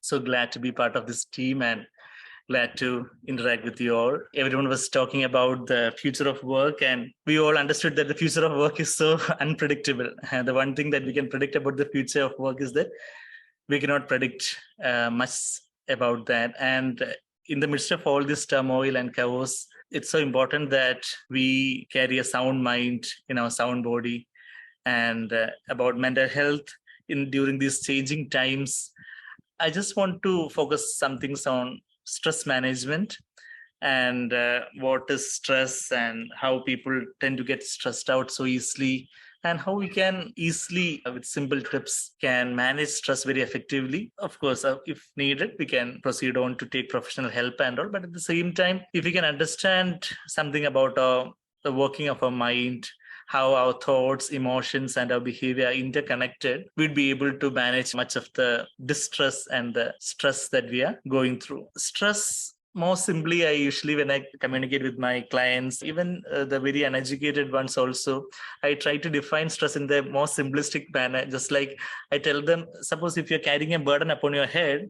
So glad to be part of this team and glad to interact with you all. Everyone was talking about the future of work, and we all understood that the future of work is so unpredictable. And the one thing that we can predict about the future of work is that we cannot predict much about that. And in the midst of all this turmoil and chaos, it's so important that we carry a sound mind in our sound body. And about mental health during these changing times, I just want to focus some things on stress management and what is stress and how people tend to get stressed out so easily, and how we can easily, with simple tips, can manage stress very effectively. Of course, if needed, we can proceed on to take professional help and all. But at the same time, if we can understand something about the working of our mind, how our thoughts, emotions, and our behavior are interconnected, we'd be able to manage much of the distress and the stress that we are going through. Stress, more simply, I usually, when I communicate with my clients, even the very uneducated ones also, I try to define stress in the most simplistic manner. Just like I tell them, suppose if you're carrying a burden upon your head,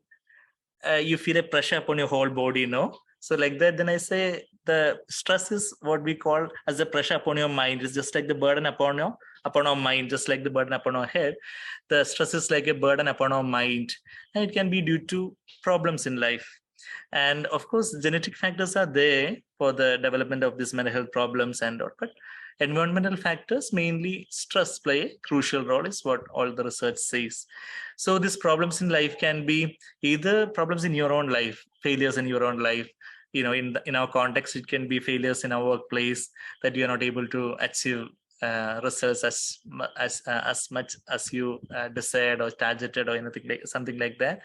you feel a pressure upon your whole body, So like that, then I say the stress is what we call as the pressure upon your mind. It's just like the burden upon our mind, just like the burden upon our head. The stress is like a burden upon our mind, and it can be due to problems in life. And of course, genetic factors are there for the development of these mental health problems and all. But environmental factors, mainly stress, play a crucial role, is what all the research says. So these problems in life can be either problems in your own life, failures in your own life. In our context, it can be failures in our workplace, that you are not able to achieve results as much as you desired or targeted or anything like something like that.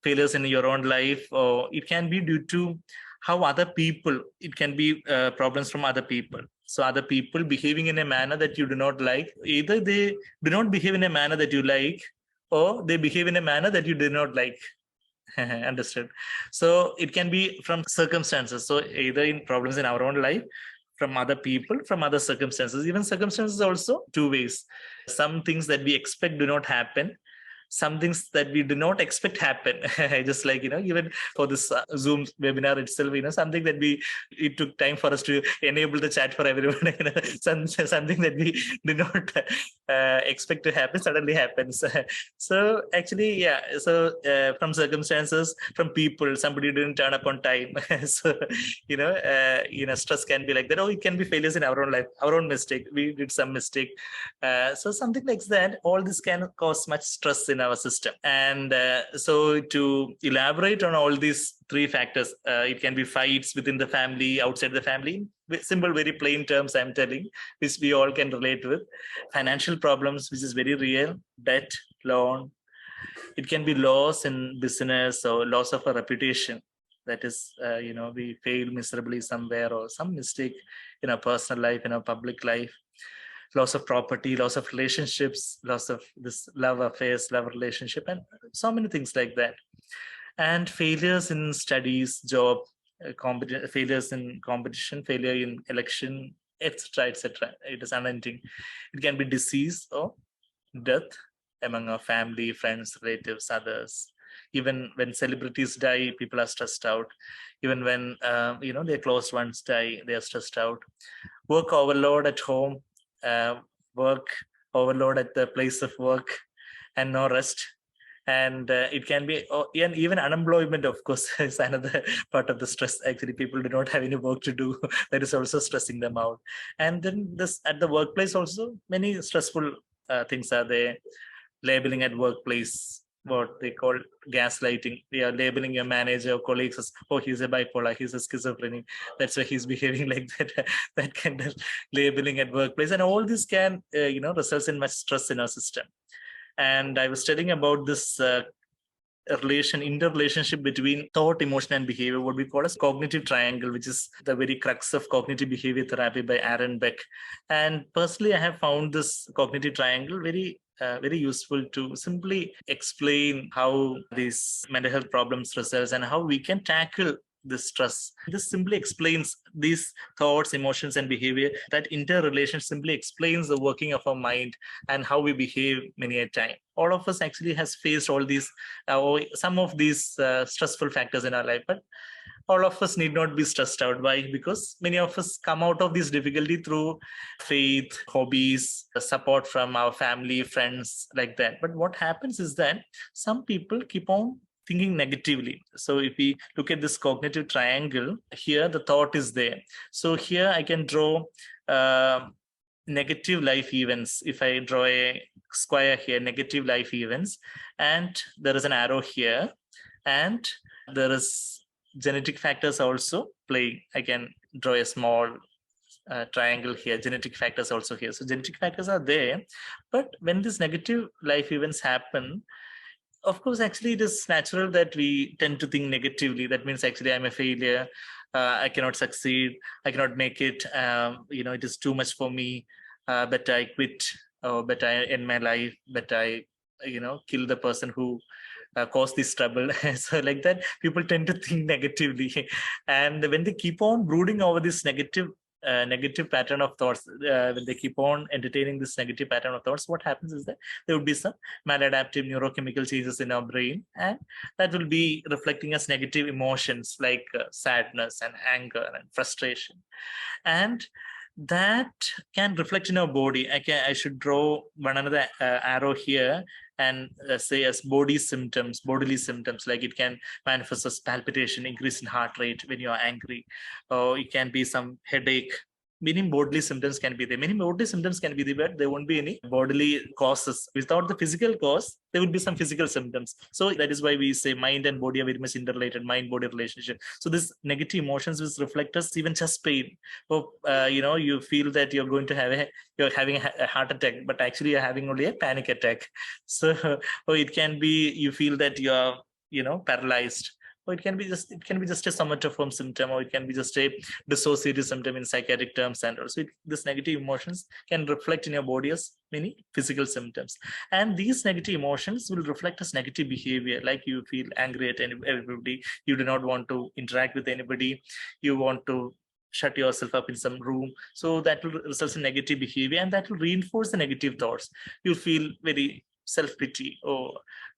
Failures in your own life, or it can be due to how other people, it can be problems from other people. So other people behaving in a manner that you do not like, either they do not behave in a manner that you like, or they behave in a manner that you do not like. Understood. So it can be from circumstances. So either in problems in our own life, from other people, from other circumstances. Even circumstances also two ways. Some things that we expect do not happen. Some things that we do not expect happen. Just like, even for this Zoom webinar itself, something that it took time for us to enable the chat for everyone. Something that we did not expect to happen suddenly happens. So actually, yeah. So from circumstances, from people, somebody didn't turn up on time. So, stress can be like that. Or it can be failures in our own life, our own mistake. We did some mistake. So something like that. All this can cause much stress in our system. And so to elaborate on all these three factors, it can be fights within the family, outside the family, simple, very plain terms I'm telling, which we all can relate with. Financial problems, which is very real, debt, loan. It can be loss in business or loss of a reputation. That is, we fail miserably somewhere, or some mistake in our personal life, in our public life. Loss of property, loss of relationships, loss of this love affairs, love relationship, and so many things like that. And failures in studies, job, failures in competition, failure in election, etc., etc. It is unending. It can be disease or death among our family, friends, relatives, others. Even when celebrities die, people are stressed out. Even when their close ones die, they are stressed out. Work overload at home, work overload at the place of work, and no rest. And it can be, and even unemployment, of course, is another part of the stress. Actually, people do not have any work to do. That is also stressing them out. And then this at the workplace also, many stressful things are there. Labeling at workplace, what they call gaslighting. They are labeling your manager or colleagues as, oh, he's a bipolar, he's a schizophrenic, that's why he's behaving like that. That kind of labeling at workplace. And all this can, results in much stress in our system. And I was telling about this interrelationship between thought, emotion, and behavior, what we call as cognitive triangle, which is the very crux of cognitive behavior therapy by Aaron Beck. And personally, I have found this cognitive triangle very useful to simply explain how these mental health problems results and how we can tackle this stress. This simply explains these thoughts, emotions, and behavior. That interrelation simply explains the working of our mind and how we behave many a time. All of us actually has faced all these, or some of these stressful factors in our life, but all of us need not be stressed out. Why? Because many of us come out of this difficulty through faith, hobbies, support from our family, friends, like that. But what happens is that some people keep on thinking negatively. So if we look at this cognitive triangle, here the thought is there. So here I can draw negative life events. If I draw a square here, negative life events, and there is an arrow here, and there is genetic factors also playing. I can draw a small triangle here, genetic factors also here. So genetic factors are there, but when these negative life events happen, of course, actually it is natural that we tend to think negatively. That means actually I'm a failure, I cannot succeed, I cannot make it, it is too much for me, better I quit, or better I end my life, better I kill the person who caused this trouble. So like that, people tend to think negatively. And when they keep on brooding over this negative pattern of thoughts, when they keep on entertaining this negative pattern of thoughts, what happens is that there would be some maladaptive neurochemical changes in our brain, and that will be reflecting as negative emotions like sadness and anger and frustration. And that can reflect in our body. I should draw one another arrow here and say as bodily symptoms, like it can manifest as palpitation, increase in heart rate when you are angry, or it can be some headache. Many bodily symptoms can be there. Many bodily symptoms can be there, but there won't be any bodily causes. Without the physical cause, there will be some physical symptoms. So that is why we say mind and body are very much interrelated, mind-body relationship. So this negative emotions will reflect as even chest pain. Or, you feel that you're going to you're having a heart attack, but actually you're having only a panic attack. So, or it can be, you feel that you're, paralyzed. Or it can be just a somatoform symptom, or it can be just a dissociative symptom in psychiatric terms. And also this negative emotions can reflect in your body as many physical symptoms. And these negative emotions will reflect as negative behavior, like you feel angry at everybody, you do not want to interact with anybody, you want to shut yourself up in some room. So that will result in negative behavior, and that will reinforce the negative thoughts. You feel very self-pity. Oh,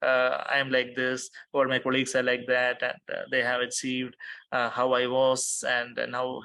I am like this, or my colleagues are like that, and they have achieved how I was, and now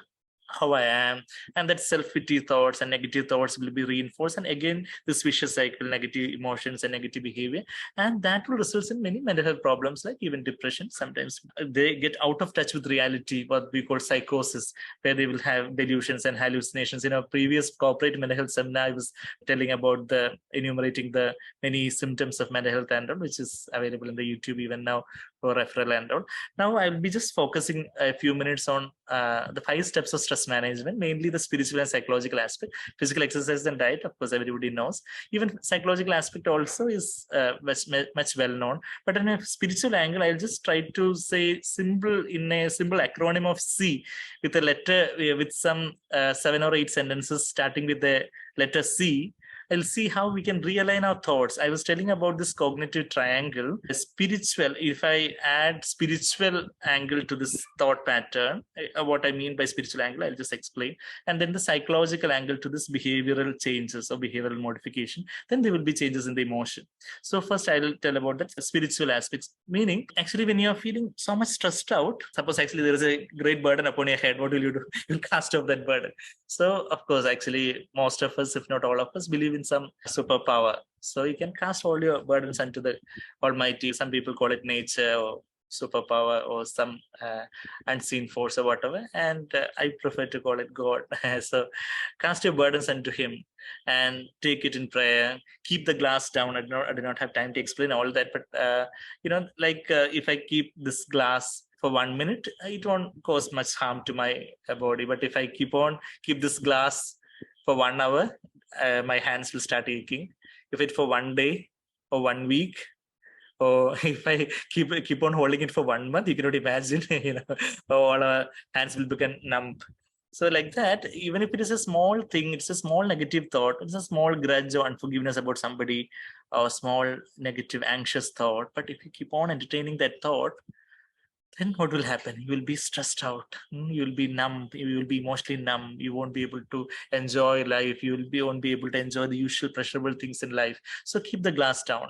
how I am. And that self-pity thoughts and negative thoughts will be reinforced. And again, this vicious cycle, negative emotions and negative behavior. And that will result in many mental health problems, like even depression. Sometimes they get out of touch with reality, what we call psychosis, where they will have delusions and hallucinations. In our previous corporate mental health seminar, I was telling about enumerating the many symptoms of mental health and all, which is available in the YouTube even now for referral and all. Now I'll be just focusing a few minutes on the 5 steps of stress management, mainly the spiritual and psychological aspect. Physical exercise and diet, of course, everybody knows. Even psychological aspect also is much well known. But in a spiritual angle, I'll just try to say in a simple acronym of C, with a letter, with some 7 or 8 sentences starting with the letter C. I'll see how we can realign our thoughts. I was telling about this cognitive triangle. Spiritual, if I add spiritual angle to this thought pattern, what I mean by spiritual angle, I'll just explain. And then the psychological angle to this behavioral changes or behavioral modification, then there will be changes in the emotion. So first I'll tell about the spiritual aspects, meaning actually when you're feeling so much stressed out, suppose actually there is a great burden upon your head, what will you do? You'll cast off that burden. So of course, actually most of us, if not all of us, believe in some superpower. So you can cast all your burdens unto the Almighty. Some people call it nature or superpower or some unseen force or whatever. And I prefer to call it God. So cast your burdens unto Him and take it in prayer. Keep the glass down. I do not have time to explain all that, but if I keep this glass for 1 minute, it won't cause much harm to my body. But if I keep this glass for 1 hour, my hands will start aching. If it's for 1 day or 1 week, or if I keep on holding it for 1 month, you cannot imagine, all our hands will become numb. So like that, even if it is a small thing, it's a small negative thought, it's a small grudge or unforgiveness about somebody, or small negative anxious thought. But if you keep on entertaining that thought, then what will happen? You will be stressed out. You will be numb. You will be emotionally numb. You won't be able to enjoy life. Won't be able to enjoy the usual pleasurable things in life. So keep the glass down.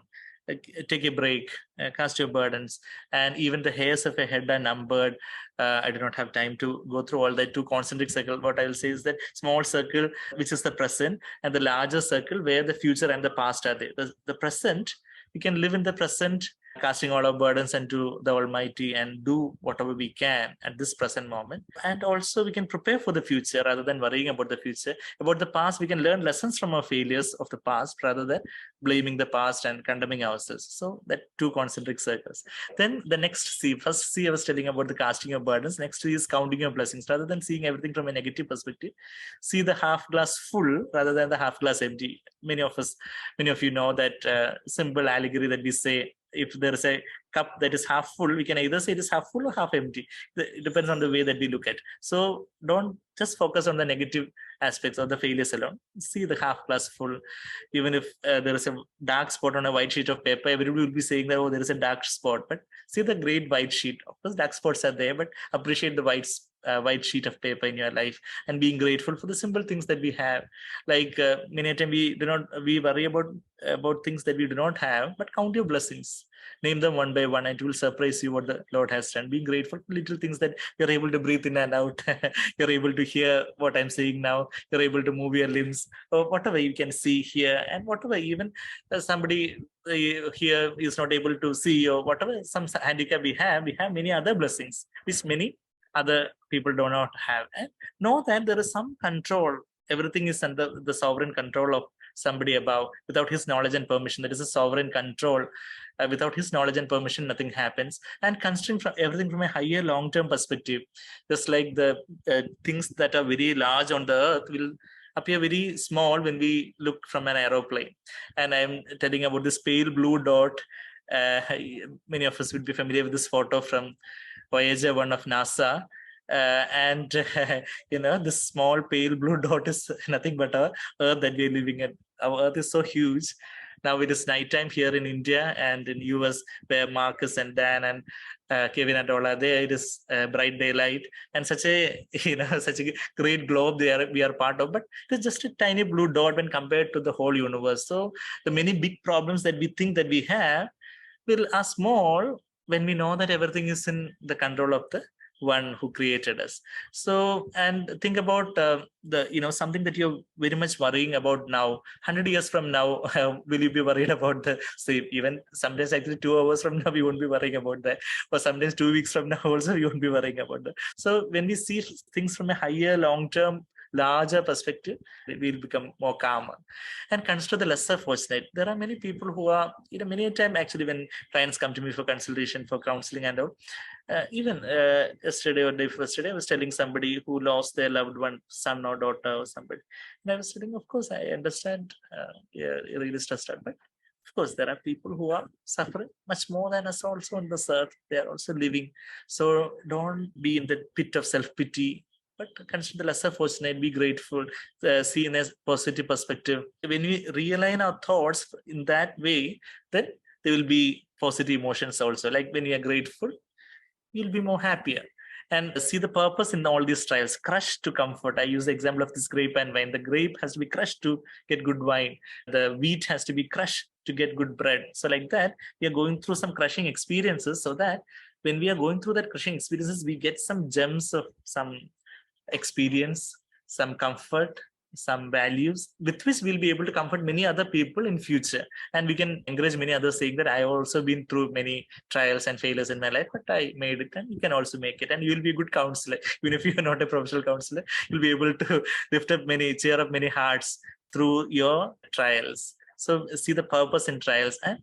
Take a break, cast your burdens, and even the hairs of your head are numbered. I do not have time to go through all that. Two concentric circle. What I will say is that small circle, which is the present, and the larger circle where the future and the past are there. The present, we can live in the present, casting all our burdens unto the Almighty and do whatever we can at this present moment. And also we can prepare for the future rather than worrying about the future. About the past, we can learn lessons from our failures of the past rather than blaming the past and condemning ourselves. So that two concentric circles. Then the next C, first C I was telling about the casting of burdens. Next C is counting your blessings. Rather than seeing everything from a negative perspective, see the half glass full rather than the half glass empty. Many of you know that simple allegory that we say, if there is a cup that is half full, we can either say it is half full or half empty. It depends on the way that we look at. So don't just focus on the negative aspects or the failures alone. See the half glass full. Even if there is a dark spot on a white sheet of paper, everybody will be saying that, oh, there is a dark spot. But see the great white sheet. Of course, dark spots are there, but appreciate the white sheet of paper in your life and being grateful for the simple things that we have. Like many a time we worry about things that we do not have, but count your blessings. Name them one by one, and it will surprise you what the Lord has done. Being grateful for little things that you're able to breathe in and out. You're able to hear what I'm saying now. You're able to move your limbs, or whatever you can see, hear, and whatever even somebody here is not able to see, or whatever some handicap we have many other blessings which many other people do not have. And know that there is some control. Everything is under the sovereign control of somebody above. Without his knowledge and permission, there is a sovereign control. Without his knowledge and permission, nothing happens. And considering from everything from a higher long-term perspective, just like the things that are very large on the earth will appear very small when we look from an aeroplane. And I'm telling about this pale blue dot. Many of us would be familiar with this photo from Voyager 1 of NASA. This small pale blue dot is nothing but our Earth that we're living in. Our Earth is so huge. Now it is nighttime here in India and in US, where Marcus and Dan and Kevin and all are there. It is bright daylight and such a great globe we are part of. But it is just a tiny blue dot when compared to the whole universe. So the many big problems that we think that we have are small when we know that everything is in the control of the one who created us. So, and think about something that you're very much worrying about now. 100 years from now, will you be worried about the same? Even sometimes actually 2 hours from now, we won't be worrying about that. Or sometimes 2 weeks from now also, you won't be worrying about that. So when we see things from a higher long-term, larger perspective, we'll become more calmer. And consider the lesser fortunate. There are many people who are, many a time actually when clients come to me for consultation, for counseling and all, even yesterday or day before yesterday, I was telling somebody who lost their loved one, son or daughter or somebody. And I was telling, of course, I understand, you're really stressed out, but of course, there are people who are suffering much more than us also on this earth. They are also living. So don't be in the pit of self-pity, but consider the lesser fortunate, be grateful, see in a positive perspective. When we realign our thoughts in that way, then there will be positive emotions also. Like when you are grateful, you'll be more happier. And see the purpose in all these trials. Crush to comfort. I use the example of this grape and wine. The grape has to be crushed to get good wine. The wheat has to be crushed to get good bread. So like that, we are going through some crushing experiences, so that when we are going through that crushing experiences, we get some gems of some experience, some comfort, some values with which we'll be able to comfort many other people in future. And we can encourage many others, saying that I have also been through many trials and failures in my life, but I made it, and you can also make it. And you'll be a good counselor. Even if you're not a professional counselor, you'll be able to cheer up many hearts through your trials. So see the purpose in trials and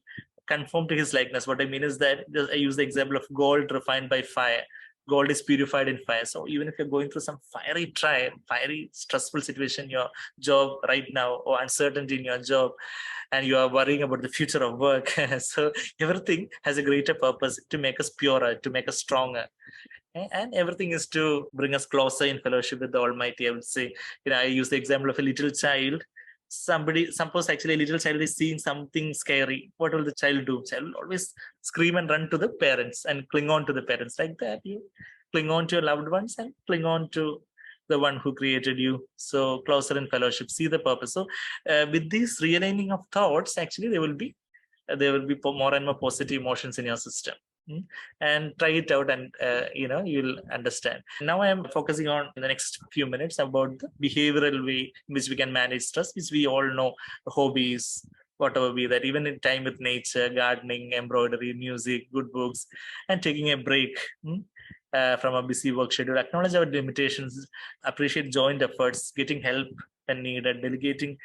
conform to his likeness. What I mean is that I use the example of gold refined by fire. Gold is purified in fire. So even if you're going through some fiery trial, fiery stressful situation in your job right now, or uncertainty in your job, and you are worrying about the future of work, so everything has a greater purpose to make us purer, to make us stronger. And everything is to bring us closer in fellowship with the Almighty. I would say, I use the example of a little child suppose actually a little child is seeing something scary, what will the child do? Child will always scream and run to the parents and cling on to the parents. Like that, you cling on to your loved ones and cling on to the one who created you. So closer in fellowship, see the purpose. So with this realigning of thoughts, actually there will be more and more positive emotions in your system. And try it out, and you'll understand. Now I am focusing on in the next few minutes about the behavioral way in which we can manage stress, which we all know, hobbies, whatever be that, even in time with nature, gardening, embroidery, music, good books, and taking a break from a busy work schedule. Acknowledge our limitations, appreciate joint efforts, getting help when needed, delegating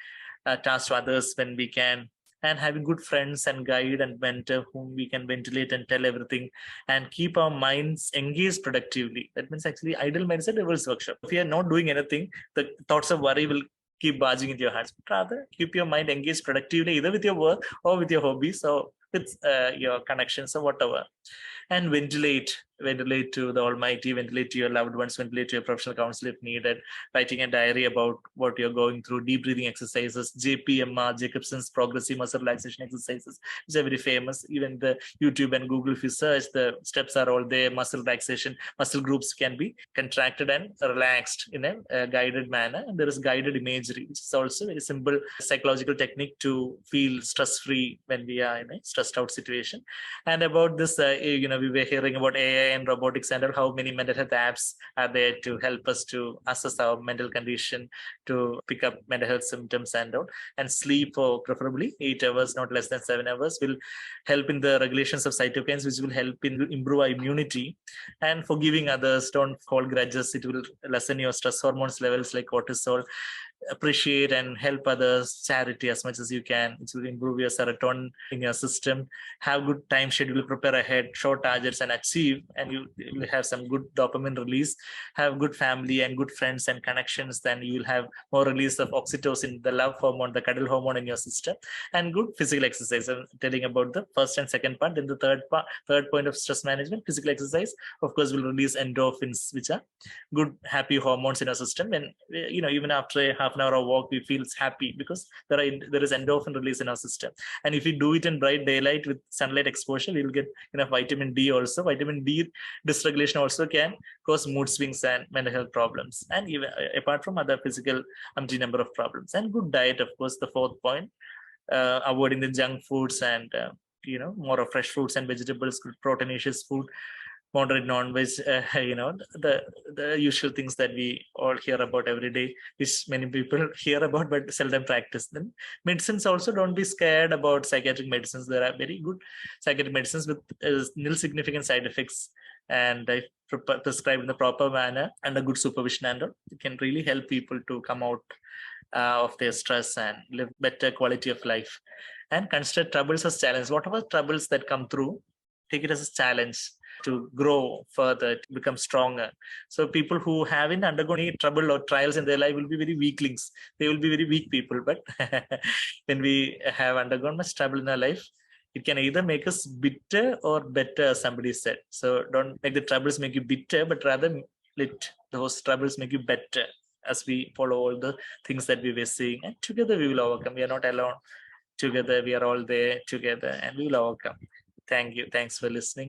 tasks to others when we can, and having good friends and guide and mentor whom we can ventilate and tell everything, and keep our minds engaged productively. That means actually idle mindset reverse workshop. If you are not doing anything, the thoughts of worry will keep barging into your hearts. But rather, keep your mind engaged productively, either with your work or with your hobbies or with your connections or whatever. And ventilate to the Almighty, ventilate to your loved ones, ventilate to your professional counselor if needed, writing a diary about what you're going through, deep breathing exercises, JPMR, Jacobson's progressive muscle relaxation exercises, which are very famous. Even the YouTube and Google, if you search, the steps are all there. Muscle relaxation, muscle groups can be contracted and relaxed in a guided manner. And there is guided imagery, which is also a very simple psychological technique to feel stress-free when we are in a stressed out situation. And about this, we were hearing about AI and robotics and how many mental health apps are there to help us to assess our mental condition, to pick up mental health symptoms and all. And sleep for preferably 8 hours, not less than 7 hours, will help in the regulations of cytokines, which will help in improve our immunity. And forgiving others, don't hold grudges. It will lessen your stress hormones levels like cortisol. Appreciate and help others, charity as much as you can, which will improve your serotonin in your system. Have good time schedule, prepare ahead, short targets and achieve, and you will have some good dopamine release. Have good family and good friends and connections, then you will have more release of oxytocin, the love hormone, the cuddle hormone in your system. And good physical exercise. I'm telling about the first and second part. Then the third point of stress management, physical exercise, of course, will release endorphins, which are good happy hormones in our system. And even after a half an hour of walk, we feel happy because there is endorphin release in our system. And if we do it in bright daylight with sunlight exposure, we will get enough vitamin D also. Vitamin D dysregulation also can cause mood swings and mental health problems, and even apart from other physical number of problems. And good diet, of course, the fourth point, avoiding the junk foods and more of fresh fruits and vegetables, good proteinaceous food, moderate non-veg, the usual things that we all hear about every day, which many people hear about but seldom practice. Then medicines also, don't be scared about psychiatric medicines. There are very good psychiatric medicines with nil significant side effects, and if prescribed in the proper manner under good supervision and all, it can really help people to come out of their stress and live better quality of life. And consider troubles as challenges. Whatever troubles that come through, take it as a challenge to grow further, to become stronger. So people who haven't undergone any trouble or trials in their life will be very weaklings. They will be very weak people. But when we have undergone much trouble in our life, it can either make us bitter or better, as somebody said. So don't make the troubles make you bitter, but rather let those troubles make you better as we follow all the things that we were seeing. And together we will overcome. We are not alone. Together we are all there together, and we will overcome. Thank you. Thanks for listening.